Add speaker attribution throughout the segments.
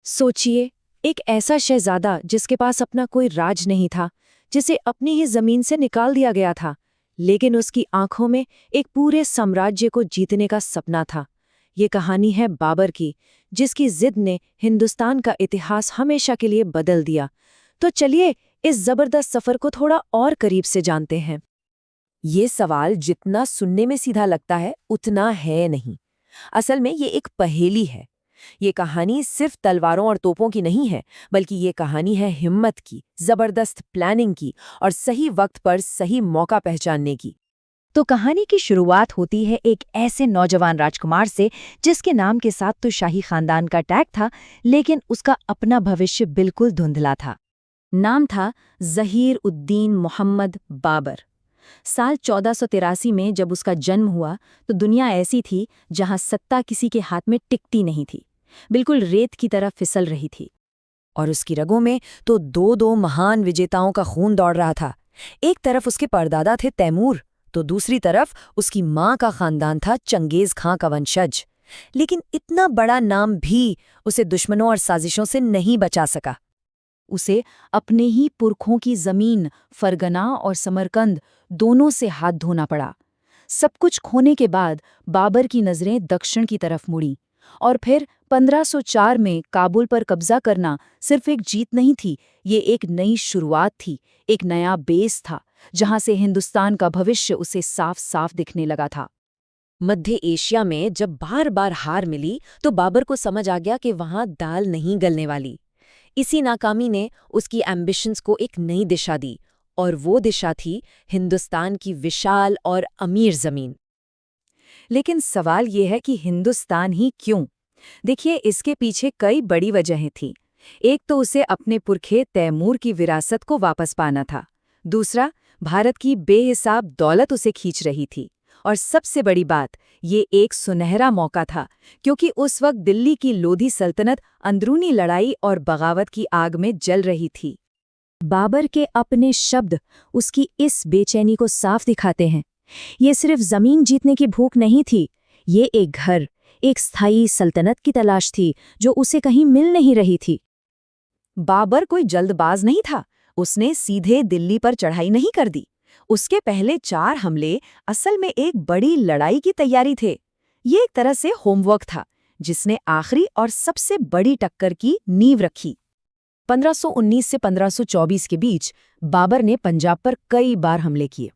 Speaker 1: सोचिए, एक ऐसा शहजादा जिसके पास अपना कोई राज नहीं था, जिसे अपनी ही जमीन से निकाल दिया गया था, लेकिन उसकी आंखों में एक पूरे साम्राज्य को जीतने का सपना था। ये कहानी है बाबर की, जिसकी जिद ने हिंदुस्तान का इतिहास हमेशा के लिए बदल दिया। तो चलिए इस जबरदस्त सफर को थोड़ा और करीब से जानते हैं।
Speaker 2: ये सवाल जितना सुनने में सीधा लगता है उतना है नहीं। असल में ये एक पहेली है। ये कहानी सिर्फ तलवारों और तोपों की नहीं है, बल्कि ये कहानी है हिम्मत की, जबरदस्त प्लानिंग की और सही वक्त पर सही मौका पहचानने की।
Speaker 3: तो कहानी की शुरुआत होती है एक ऐसे नौजवान राजकुमार से जिसके नाम के साथ तो शाही खानदान का टैग था, लेकिन उसका अपना भविष्य बिल्कुल धुंधला था। नाम था ज़हीर उद्दीन मोहम्मद बाबर। साल 1483 में जब उसका जन्म हुआ तो दुनिया ऐसी थी जहां सत्ता किसी के हाथ में टिकती नहीं थी, बिल्कुल रेत की तरह फिसल रही थी।
Speaker 2: और उसकी रगों में तो दो दो महान विजेताओं का खून दौड़ रहा था। एक तरफ उसके परदादा थे तैमूर, तो दूसरी तरफ उसकी माँ का खानदान था चंगेज खां का वंशज। लेकिन इतना बड़ा नाम भी उसे दुश्मनों और साजिशों से नहीं बचा सका।
Speaker 3: उसे अपने ही पुरखों की जमीन फरगना और समरकंद दोनों से हाथ धोना पड़ा। सब कुछ खोने के बाद बाबर की नजरें दक्षिण की तरफ मुड़ी, और फिर 1504 में काबुल पर कब्जा करना सिर्फ एक जीत नहीं थी, ये एक नई शुरुआत थी, एक नया बेस था जहां से हिंदुस्तान का भविष्य उसे साफ साफ दिखने लगा था।
Speaker 2: मध्य एशिया में जब बार बार हार मिली तो बाबर को समझ आ गया कि वहां दाल नहीं गलने वाली। इसी नाकामी ने उसकी एम्बिशंस को एक नई दिशा दी, और वो दिशा थी हिंदुस्तान की विशाल और अमीर जमीन।
Speaker 3: लेकिन सवाल ये है कि हिंदुस्तान ही क्यों? देखिए, इसके पीछे कई बड़ी वजहें थीं। एक तो उसे अपने पुरखे तैमूर की विरासत को वापस पाना था। दूसरा, भारत की बेहिसाब दौलत उसे खींच रही थी। और सबसे बड़ी बात, ये एक सुनहरा मौका था, क्योंकि उस वक्त दिल्ली की लोधी सल्तनत अंदरूनी लड़ाई और बगावत की आग में जल रही थी। बाबर के अपने शब्द उसकी इस बेचैनी को साफ दिखाते हैं। ये सिर्फ जमीन जीतने की भूख नहीं थी, ये एक घर, एक स्थायी सल्तनत की तलाश थी जो उसे कहीं मिल नहीं रही थी।
Speaker 2: बाबर कोई जल्दबाज नहीं था। उसने सीधे दिल्ली पर चढ़ाई नहीं कर दी। उसके पहले 4 हमले असल में एक बड़ी लड़ाई की तैयारी थे। ये एक तरह से होमवर्क था, जिसने आखिरी और सबसे बड़ी टक्कर की नींव रखी। 1519 से 1524 के बीच बाबर ने पंजाब पर कई बार हमले किए,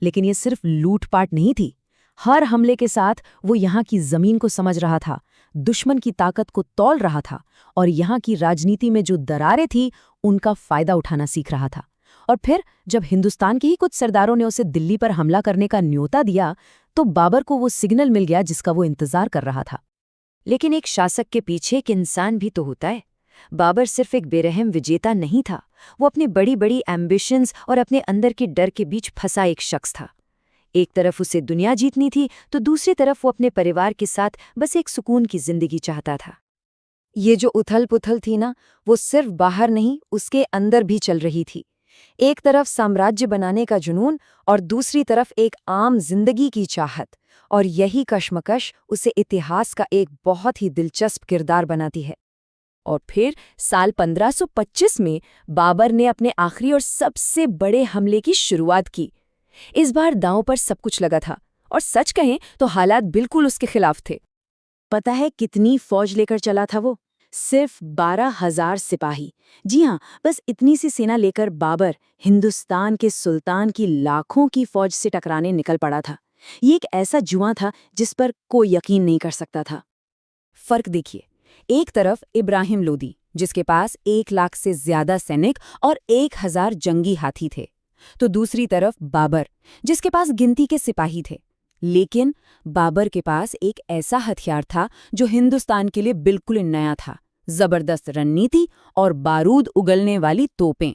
Speaker 2: लेकिन ये सिर्फ लूटपाट नहीं थी। हर हमले के साथ वो यहाँ की जमीन को समझ रहा था, दुश्मन की ताकत को तौल रहा था, और यहाँ की राजनीति में जो दरारें थी उनका फायदा उठाना सीख रहा था। और फिर जब हिंदुस्तान के ही कुछ सरदारों ने उसे दिल्ली पर हमला करने का न्योता दिया, तो बाबर को वो सिग्नल मिल गया जिसका वो इंतजार कर रहा था।
Speaker 1: लेकिन एक शासक के पीछे एक इंसान भी तो होता है। बाबर सिर्फ एक बेरहम विजेता नहीं था, वो अपनी बड़ी बड़ी एम्बिशंस और अपने अंदर के डर के बीच फंसा एक शख्स था। एक तरफ उसे दुनिया जीतनी थी, तो दूसरी तरफ वो अपने परिवार के साथ बस एक सुकून की जिंदगी चाहता था।
Speaker 2: ये जो उथल पुथल थी ना, वो सिर्फ बाहर नहीं, उसके अंदर भी चल रही थी। एक तरफ साम्राज्य बनाने का जुनून और दूसरी तरफ एक आम जिंदगी की चाहत, और यही कश्मकश उसे इतिहास का एक बहुत ही दिलचस्प किरदार बनाती है। और फिर साल 1525 में बाबर ने अपने आखिरी और सबसे बड़े हमले की शुरुआत की। इस बार दांव पर सब कुछ लगा था, और सच कहें तो हालात बिल्कुल उसके खिलाफ थे।
Speaker 3: पता है कितनी फौज लेकर चला था वो? सिर्फ 12,000 सिपाही। जी हाँ, बस इतनी सी सेना लेकर बाबर हिंदुस्तान के सुल्तान की लाखों की फौज से टकराने निकल पड़ा था। ये एक ऐसा जुआ था जिस पर कोई यकीन नहीं कर सकता था।
Speaker 2: फर्क देखिए, एक तरफ इब्राहिम लोदी, जिसके पास 1 लाख से ज्यादा सैनिक और 1,000 जंगी हाथी थे, तो दूसरी तरफ बाबर, जिसके पास गिनती के सिपाही थे। लेकिन बाबर के पास एक ऐसा हथियार था जो हिंदुस्तान के लिए बिल्कुल नया था, जबरदस्त रणनीति और बारूद उगलने वाली तोपें।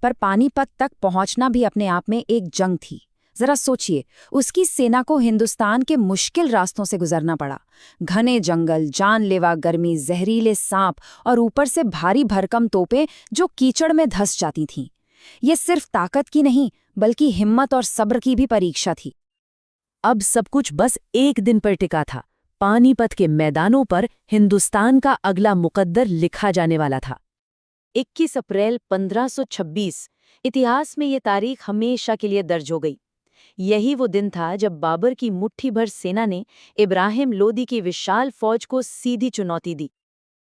Speaker 2: पर पानीपत तक पहुंचना भी अपने आप में एक जंग थी। जरा सोचिए, उसकी सेना को हिंदुस्तान के मुश्किल रास्तों से गुजरना पड़ा। घने जंगल, जानलेवा गर्मी, जहरीले सांप और ऊपर से भारी भरकम तोपें जो कीचड़ में धंस जाती थीं। ये सिर्फ ताकत की नहीं, बल्कि हिम्मत और सब्र की भी परीक्षा थी।
Speaker 3: अब सब कुछ बस एक दिन पर टिका था,
Speaker 1: पानीपत के मैदानों पर हिंदुस्तान का अगला मुकद्दर लिखा जाने वाला था। 21 अप्रैल 1526 इतिहास में ये तारीख हमेशा के लिए दर्ज हो गई। यही वो दिन था जब बाबर की मुट्ठी भर सेना ने इब्राहिम लोदी की विशाल फौज को सीधी चुनौती दी।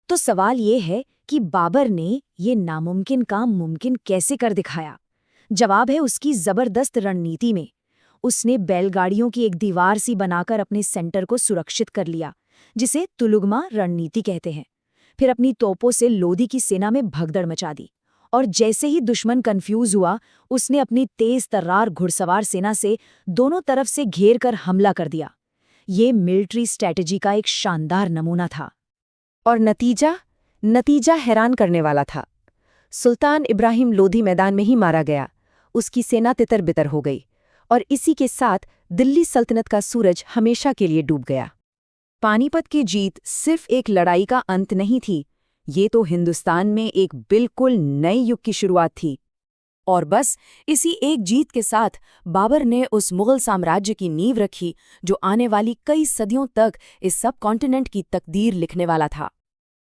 Speaker 2: तो सवाल ये है कि बाबर ने ये नामुमकिन काम मुमकिन कैसे कर दिखाया? जवाब है उसकी जबरदस्त रणनीति में। उसने बैलगाड़ियों की एक दीवार सी बनाकर अपने सेंटर को सुरक्षित कर लिया, जिसे तुलुगमा रणनीति कहते हैं। फिर अपनी तोपों से लोदी की सेना में भगदड़ मचा दी, और जैसे ही दुश्मन कंफ्यूज हुआ, उसने अपनी तेज तर्रार घुड़सवार सेना से दोनों तरफ से घेर कर हमला कर दिया। ये मिलिट्री स्ट्रैटेजी का एक शानदार नमूना था।
Speaker 1: और नतीजा हैरान करने वाला था। सुल्तान इब्राहिम लोधी मैदान में ही मारा गया। उसकी सेना तितर-बितर हो गई, और इसी के साथ दिल्ली सल्तनत का सूरज हमेशा के लिए डूब गया।
Speaker 3: पानीपत की जीत सिर्फ एक लड़ाई का अंत नहीं थी, ये तो हिंदुस्तान में एक बिल्कुल नए युग की शुरुआत थी। और बस इसी एक जीत के साथ बाबर ने उस मुगल साम्राज्य की नींव रखी जो आने वाली कई सदियों तक इस सब कॉन्टिनेंट की तकदीर लिखने वाला था।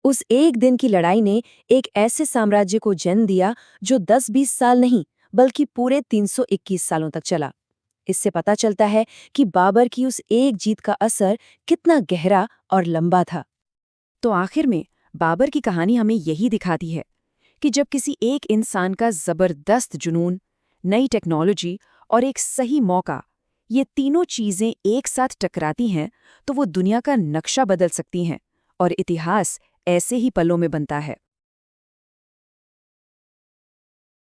Speaker 1: उस एक दिन की लड़ाई ने एक ऐसे साम्राज्य को जन्म दिया जो 10-20 साल नहीं बल्कि पूरे 321 सालों तक चला। इससे पता चलता है कि बाबर की उस एक जीत का असर कितना गहरा और लंबा था।
Speaker 3: तो आखिर में बाबर की कहानी हमें यही दिखाती है कि जब किसी एक इंसान का जबरदस्त जुनून, नई टेक्नोलॉजी और एक सही मौका, ये तीनों चीजें एक साथ टकराती हैं, तो वो दुनिया का नक्शा बदल सकती हैं, और इतिहास ऐसे ही पलों में बनता है।